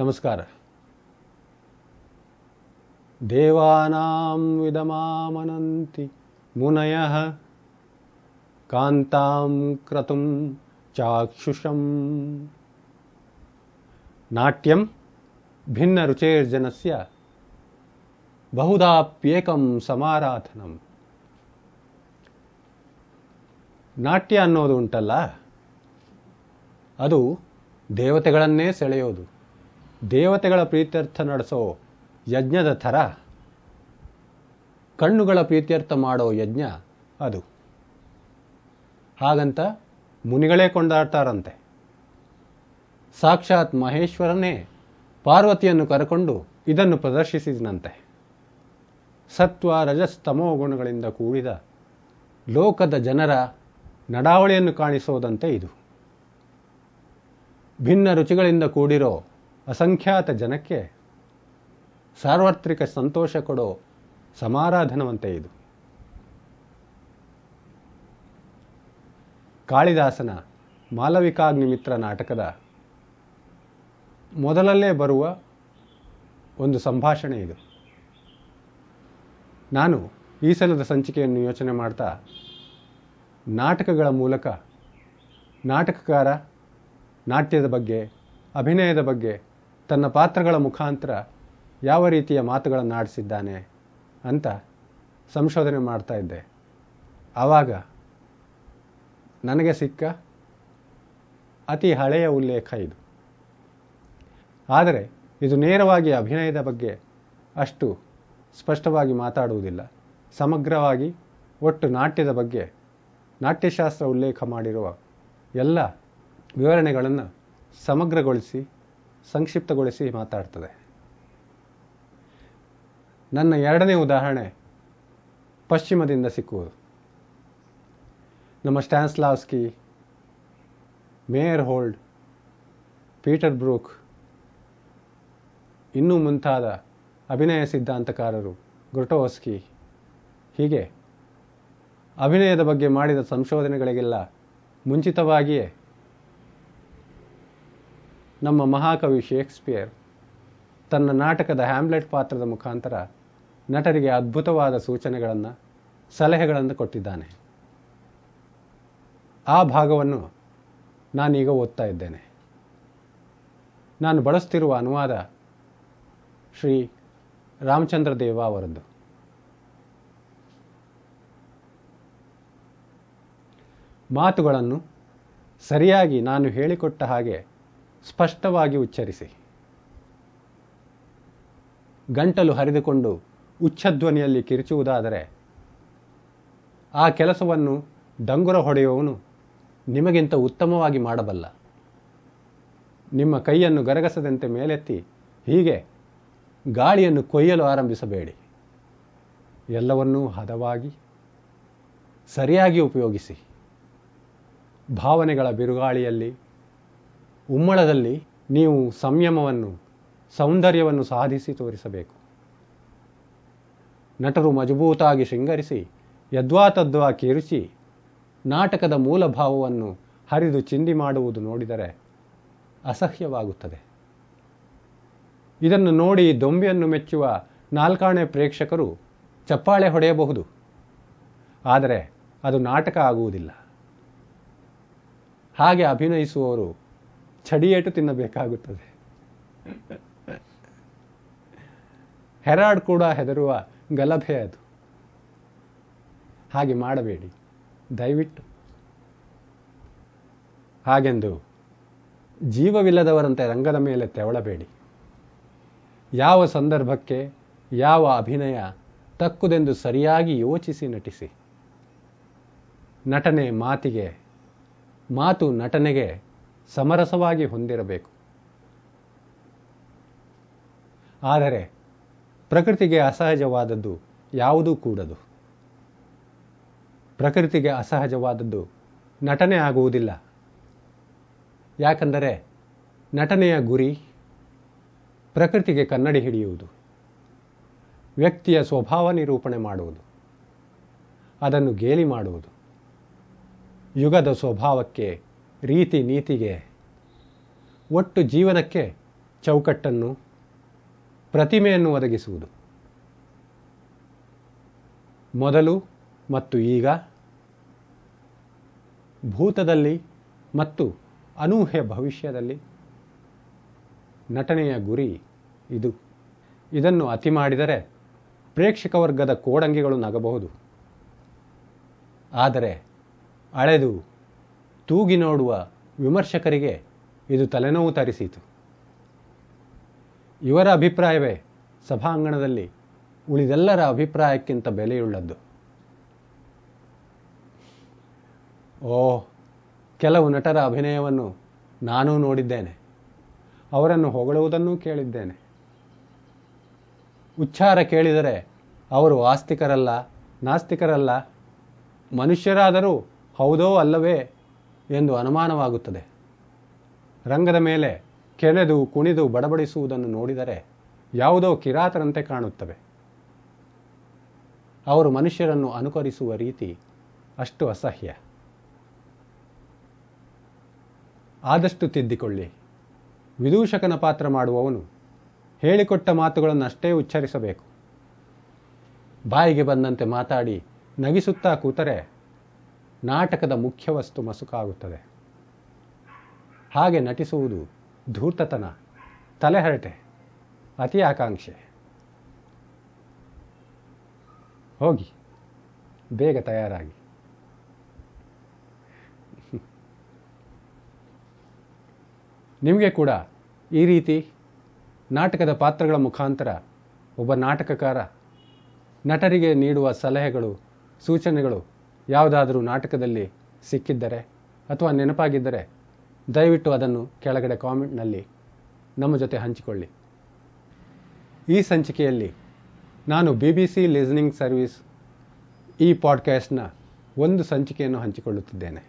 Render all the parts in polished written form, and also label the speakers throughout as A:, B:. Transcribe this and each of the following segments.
A: ನಮಸ್ಕಾರ. ದೇವಾನಾಂ ವಿದಮಾಮನಂತಿ ಮುನಯಃ ಕಾಂತಾಂ ಕ್ರತುಂ ಚಾಕ್ಷುಷಂ. ನಾಟ್ಯಂ ಭಿನ್ನ ರುಚೇರ್ಜನಸ್ಯ ಬಹುಧಾಪ್ಯೇಕಂ ಸಮಾರಾಧನಂ. ನಾಟ್ಯ ಅನ್ನೋದು ಉಂಟಲ್ಲ, ಅದು ದೇವತೆಗಳನ್ನೇ ಸೆಳೆಯೋದು. ದೇವತೆಗಳ ಪ್ರೀತ್ಯರ್ಥ ನಡೆಸೋ ಯಜ್ಞದ ಥರ ಕಣ್ಣುಗಳ ಪ್ರೀತ್ಯರ್ಥ ಮಾಡೋ ಯಜ್ಞ ಅದು. ಹಾಗಂತ ಮುನಿಗಳೇ ಕೊಂಡಾಡ್ತಾರಂತೆ. ಸಾಕ್ಷಾತ್ ಮಹೇಶ್ವರನೇ ಪಾರ್ವತಿಯನ್ನು ಕರೆಕೊಂಡು ಇದನ್ನು ಪ್ರದರ್ಶಿಸಿದನಂತೆ. ಸತ್ವ ರಜಸ್ತಮೋ ಗುಣಗಳಿಂದ ಕೂಡಿದ ಲೋಕದ ಜನರ ನಡಾವಳಿಯನ್ನು ಕಾಣಿಸೋದಂತೆ ಇದು. ಭಿನ್ನ ರುಚಿಗಳಿಂದ ಕೂಡಿರೋ ಅಸಂಖ್ಯಾತ ಜನಕ್ಕೆ ಸಾರ್ವತ್ರಿಕ ಸಂತೋಷ ಕೊಡೋ ಸಮಾರಾಧನವಂತೆ ಇದು. ಕಾಳಿದಾಸನ ಮಾಲವಿಕಾಗ್ನಿಮಿತ್ರ ನಾಟಕದ ಮೊದಲಲ್ಲೇ ಬರುವ ಒಂದು ಸಂಭಾಷಣೆ ಇದು. ನಾನು ಈ ಸಲದ ಸಂಚಿಕೆಯನ್ನು ಯೋಚನೆ ಮಾಡ್ತಾ ನಾಟಕಗಳ ಮೂಲಕ ನಾಟಕಕಾರ ನಾಟ್ಯದ ಬಗ್ಗೆ, ಅಭಿನಯದ ಬಗ್ಗೆ, ತನ್ನ ಪಾತ್ರಗಳ ಮುಖಾಂತರ ಯಾವ ರೀತಿಯ ಮಾತುಗಳನ್ನು ಆಡಿಸಿದ್ದಾನೆ ಅಂತ ಸಂಶೋಧನೆ ಮಾಡ್ತಾ ಇದ್ದೆ. ಆವಾಗ ನನಗೆ ಸಿಕ್ಕ ಅತಿ ಹಳೆಯ ಉಲ್ಲೇಖ ಇದು. ಆದರೆ ಇದು ನೇರವಾಗಿ ಅಭಿನಯದ ಬಗ್ಗೆ ಅಷ್ಟು ಸ್ಪಷ್ಟವಾಗಿ ಮಾತಾಡುವುದಿಲ್ಲ. ಸಮಗ್ರವಾಗಿ ಒಟ್ಟು ನಾಟ್ಯದ ಬಗ್ಗೆ ನಾಟ್ಯಶಾಸ್ತ್ರ ಉಲ್ಲೇಖ ಮಾಡಿರುವ ಎಲ್ಲ ವಿವರಣೆಗಳನ್ನು ಸಮಗ್ರಗೊಳಿಸಿ ಸಂಕ್ಷಿಪ್ತಗೊಳಿಸಿ ಮಾತಾಡ್ತದೆ. ನನ್ನ ಎರಡನೇ ಉದಾಹರಣೆ ಪಶ್ಚಿಮದಿಂದ ಸಿಕ್ಕುವುದು. ನಮ್ಮ ಸ್ಟ್ಯಾನ್ಸ್ಲಾವ್ಸ್ಕಿ, ಮೇಯರ್ ಹೋಲ್ಡ್, ಪೀಟರ್ ಬ್ರೂಕ್, ಇನ್ನೂ ಮುಂತಾದ ಅಭಿನಯ ಸಿದ್ಧಾಂತಕಾರರು, ಗ್ರೊಟೋವ್ಸ್ಕಿ, ಹೀಗೆ ಅಭಿನಯದ ಬಗ್ಗೆ ಮಾಡಿದ ಸಂಶೋಧನೆಗಳಿಗೆಲ್ಲ ಮುಂಚಿತವಾಗಿಯೇ ನಮ್ಮ ಮಹಾಕವಿ ಶೇಕ್ಸ್ಪಿಯರ್ ತನ್ನ ನಾಟಕದ ಹ್ಯಾಮ್ಲೆಟ್ ಪಾತ್ರದ ಮುಖಾಂತರ ನಟರಿಗೆ ಅದ್ಭುತವಾದ ಸೂಚನೆಗಳನ್ನು, ಸಲಹೆಗಳನ್ನು ಕೊಟ್ಟಿದ್ದಾನೆ. ಆ ಭಾಗವನ್ನು ನಾನೀಗ ಓದ್ತಾ ಇದ್ದೇನೆ. ನಾನು ಬಳಸ್ತಿರುವ ಅನುವಾದ ಶ್ರೀ ರಾಮಚಂದ್ರ ದೇವ ಅವರದ್ದು. ಮಾತುಗಳನ್ನು ಸರಿಯಾಗಿ ನಾನು ಹೇಳಿಕೊಟ್ಟ ಹಾಗೆ ಸ್ಪಷ್ಟವಾಗಿ ಉಚ್ಚರಿಸಿ. ಗಂಟಲು ಹರಿದುಕೊಂಡು ಉಚ್ಚಧ್ವನಿಯಲ್ಲಿ ಕಿರಿಚುವುದಾದರೆ ಆ ಕೆಲಸವನ್ನು ಡಂಗುರ ಹೊಡೆಯುವವನು ನಿಮಗಿಂತ ಉತ್ತಮವಾಗಿ ಮಾಡಬಲ್ಲ. ನಿಮ್ಮ ಕೈಯನ್ನು ಗರಗಸದಂತೆ ಮೇಲೆತ್ತಿ ಹೀಗೆ ಗಾಳಿಯನ್ನು ಕೊಯ್ಯಲು ಆರಂಭಿಸಬೇಡಿ. ಎಲ್ಲವನ್ನೂ ಹದವಾಗಿ ಸರಿಯಾಗಿ ಉಪಯೋಗಿಸಿ. ಭಾವನೆಗಳ ಬಿರುಗಾಳಿಯಲ್ಲಿ, ಉಮ್ಮಳದಲ್ಲಿ ನೀವು ಸಂಯಮವನ್ನು, ಸೌಂದರ್ಯವನ್ನು ಸಾಧಿಸಿ ತೋರಿಸಬೇಕು. ನಟರು ಮಜಬೂತಾಗಿ ಶೃಂಗರಿಸಿ ಯದ್ವಾತದ್ವಾ ಕಿರುಚಿ ನಾಟಕದ ಮೂಲ ಭಾವವನ್ನು ಹರಿದು ಚಿಂದಿ ಮಾಡುವುದು ನೋಡಿದರೆ ಅಸಹ್ಯವಾಗುತ್ತದೆ. ಇದನ್ನು ನೋಡಿ ದೊಂಬಿಯನ್ನು ಮೆಚ್ಚುವ ನಾಲ್ಕಾಣೆ ಪ್ರೇಕ್ಷಕರು ಚಪ್ಪಾಳೆ ಹೊಡೆಯಬಹುದು. ಆದರೆ ಅದು ನಾಟಕ ಆಗುವುದಿಲ್ಲ. ಹಾಗೆ ಅಭಿನಯಿಸುವವರು ಚಡಿಯೇಟು ತಿನ್ನಬೇಕಾಗುತ್ತದೆ. ಹೆರಾಡ್ ಕೂಡ ಹೆದರುವ ಗಲಭೆ ಅದು. ಹಾಗೆ ಮಾಡಬೇಡಿ ದಯವಿಟ್ಟು. ಹಾಗೆಂದು ಜೀವವಿಲ್ಲದವರಂತೆ ರಂಗದ ಮೇಲೆ ತೆವಳಬೇಡಿ. ಯಾವ ಸಂದರ್ಭಕ್ಕೆ ಯಾವ ಅಭಿನಯ ತಕ್ಕುದೆಂದು ಸರಿಯಾಗಿ ಯೋಚಿಸಿ ನಟಿಸಿ. ನಟನೆ ಮಾತಿಗೆ, ಮಾತು ನಟನೆಗೆ ಸಮರಸವಾಗಿ ಹೊಂದಿರಬೇಕು. ಆದರೆ ಪ್ರಕೃತಿಗೆ ಅಸಹಜವಾದದ್ದು ಯಾವುದೂ ಕೂಡದು. ಪ್ರಕೃತಿಗೆ ಅಸಹಜವಾದದ್ದು ನಟನೆ ಆಗುವುದಿಲ್ಲ. ಯಾಕಂದರೆ ನಟನೆಯ ಗುರಿ ಪ್ರಕೃತಿಗೆ ಕನ್ನಡಿ ಹಿಡಿಯುವುದು, ವ್ಯಕ್ತಿಯ ಸ್ವಭಾವ ನಿರೂಪಣೆ ಮಾಡುವುದು, ಅದನ್ನು ಗೇಲಿ ಮಾಡುವುದು. ಯುಗದ ಸ್ವಭಾವಕ್ಕೆ, ರೀತಿ ನೀತಿಗೆ, ಒಟ್ಟು ಜೀವನಕ್ಕೆ ಚೌಕಟ್ಟನ್ನು, ಪ್ರತಿಮೆಯನ್ನು ಒದಗಿಸುವುದು. ಮೊದಲು ಮತ್ತು ಈಗ, ಭೂತದಲ್ಲಿ ಮತ್ತು ಅನೂಹ್ಯ ಭವಿಷ್ಯದಲ್ಲಿ ನಟನೆಯ ಗುರಿ ಇದು. ಇದನ್ನು ಅತಿ ಮಾಡಿದರೆ ಪ್ರೇಕ್ಷಕ ವರ್ಗದ ಕೋಡಂಗಿಗಳು ನಗಬಹುದು. ಆದರೆ ಅಳೆದು ತೂಗಿ ನೋಡುವ ವಿಮರ್ಶಕರಿಗೆ ಇದು ತಲೆನೋವು ತರಿಸಿತು. ಇವರ ಅಭಿಪ್ರಾಯವೇ ಸಭಾಂಗಣದಲ್ಲಿ ಉಳಿದೆಲ್ಲರ ಅಭಿಪ್ರಾಯಕ್ಕಿಂತ ಬೆಲೆಯುಳ್ಳದ್ದು. ಕೆಲವು ನಟರ ಅಭಿನಯವನ್ನು ನಾನೂ ನೋಡಿದ್ದೇನೆ, ಅವರನ್ನು ಹೊಗಳುವುದನ್ನೂ ಕೇಳಿದ್ದೇನೆ. ಉಚ್ಚಾರ ಕೇಳಿದರೆ ಅವರು ಆಸ್ತಿಕರಲ್ಲ, ನಾಸ್ತಿಕರಲ್ಲ, ಮನುಷ್ಯರಾದರೂ ಹೌದೋ ಅಲ್ಲವೇ ಎಂದು ಅನುಮಾನವಾಗುತ್ತದೆ. ರಂಗದ ಮೇಲೆ ಕೆಳೆದು ಕುಣಿದು ಬಡಬಡಿಸುವುದನ್ನು ನೋಡಿದರೆ ಯಾವುದೋ ಕಿರಾತರಂತೆ ಕಾಣುತ್ತವೆ. ಅವರು ಮನುಷ್ಯರನ್ನು ಅನುಕರಿಸುವ ರೀತಿ ಅಷ್ಟು ಅಸಹ್ಯ. ಆದಷ್ಟು ತಿದ್ದಿಕೊಳ್ಳಿ. ವಿದೂಷಕನ ಪಾತ್ರ ಮಾಡುವವನು ಹೇಳಿಕೊಟ್ಟ ಮಾತುಗಳನ್ನು ಅಷ್ಟೇ ಉಚ್ಚರಿಸಬೇಕು. ಬಾಯಿಗೆ ಬಂದಂತೆ ಮಾತಾಡಿ ನಗಿಸುತ್ತಾ ಕೂತರೆ ನಾಟಕದ ಮುಖ್ಯ ವಸ್ತು ಮಸುಕಾಗುತ್ತದೆ. ಹಾಗೆ ನಟಿಸುವುದು ಧೂರ್ತತನ, ತಲೆಹರಟೆ, ಅತಿ ಆಕಾಂಕ್ಷೆ. ಹೋಗಿ ಬೇಗ ತಯಾರಾಗಿ. ನಿಮಗೆ ಕೂಡ ಈ ರೀತಿ ನಾಟಕದ ಪಾತ್ರಗಳ ಮುಖಾಂತರ ಒಬ್ಬ ನಾಟಕಕಾರ ನಟರಿಗೆ ನೀಡುವ ಸಲಹೆಗಳು, ಸೂಚನೆಗಳು ಯಾವುದಾದರೂ ನಾಟಕದಲ್ಲಿ ಸಿಕ್ಕಿದ್ದರೆ ಅಥವಾ ನೆನಪಾಗಿದ್ದರೆ ದಯವಿಟ್ಟು ಅದನ್ನು ಕೆಳಗಡೆ ಕಾಮೆಂಟ್ನಲ್ಲಿ ನಮ್ಮ ಜೊತೆ ಹಂಚಿಕೊಳ್ಳಿ. ಈ ಸಂಚಿಕೆಯಲ್ಲಿ ನಾನು BBC ಲಿಸ್ನಿಂಗ್ ಸರ್ವಿಸ್ ಈ ಪಾಡ್ಕಾಸ್ಟ್ನ ಒಂದು ಸಂಚಿಕೆಯನ್ನು ಹಂಚಿಕೊಳ್ಳುತ್ತಿದ್ದೇನೆ.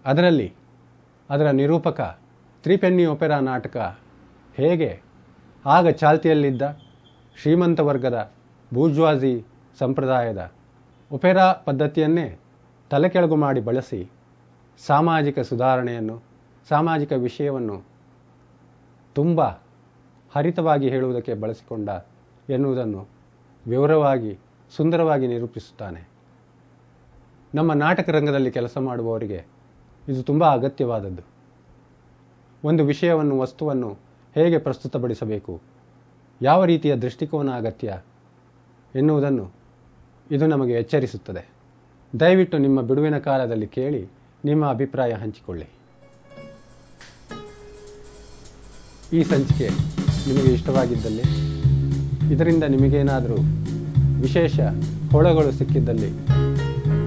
A: ಅದರಲ್ಲಿ ಅದರ ನಿರೂಪಕ ತ್ರಿಪೆನ್ನಿ ಒಪೆರಾ ನಾಟಕ ಹೇಗೆ ಆಗ ಚಾಲ್ತಿಯಲ್ಲಿದ್ದ ಶ್ರೀಮಂತ ವರ್ಗದ ಬೂರ್ಜ್ವಾಜಿ ಸಂಪ್ರದಾಯದ ಒಪೆರಾ ಪದ್ಧತಿಯನ್ನೇ ತಲೆಕೆಳಗು ಮಾಡಿ ಬಳಸಿ ಸಾಮಾಜಿಕ ಸುಧಾರಣೆಯನ್ನು, ಸಾಮಾಜಿಕ ವಿಷಯವನ್ನು ತುಂಬ ಹರಿತವಾಗಿ ಹೇಳುವುದಕ್ಕೆ ಬಳಸಿಕೊಂಡ ಎನ್ನುವುದನ್ನು ವಿವರವಾಗಿ, ಸುಂದರವಾಗಿ ನಿರೂಪಿಸುತ್ತಾನೆ. ನಮ್ಮ ನಾಟಕ ರಂಗದಲ್ಲಿ ಕೆಲಸ ಮಾಡುವವರಿಗೆ ಇದು ತುಂಬ ಅಗತ್ಯವಾದದ್ದು. ಒಂದು ವಿಷಯವನ್ನು, ವಸ್ತುವನ್ನು ಹೇಗೆ ಪ್ರಸ್ತುತಪಡಿಸಬೇಕು, ಯಾವ ರೀತಿಯ ದೃಷ್ಟಿಕೋನ ಅಗತ್ಯ ಎನ್ನುವುದನ್ನು ಇದು ನಮಗೆ ಎಚ್ಚರಿಸುತ್ತದೆ. ದಯವಿಟ್ಟು ನಿಮ್ಮ ಬಿಡುವಿನ ಕಾಲದಲ್ಲಿ ಕೇಳಿ ನಿಮ್ಮ ಅಭಿಪ್ರಾಯ ಹಂಚಿಕೊಳ್ಳಿ. ಈ ಸಂಚಿಕೆ ನಿಮಗೆ ಇಷ್ಟವಾಗಿದ್ದಲ್ಲಿ, ಇದರಿಂದ ನಿಮಗೇನಾದರೂ ವಿಶೇಷ ಹೊಳಗಳು ಸಿಕ್ಕಿದ್ದಲ್ಲಿ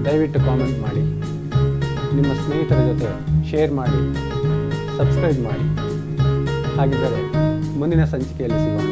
A: ದಯವಿಟ್ಟು ಕಾಮೆಂಟ್ ಮಾಡಿ, ನಿಮ್ಮ ಸ್ನೇಹಿತರ ಜೊತೆ ಶೇರ್ ಮಾಡಿ, ಸಬ್ಸ್ಕ್ರೈಬ್ ಮಾಡಿ. ಹಾಗಿದ್ದರೆ ಮುಂದಿನ ಸಂಚಿಕೆಯಲ್ಲಿ ಸಿಗೋಣ.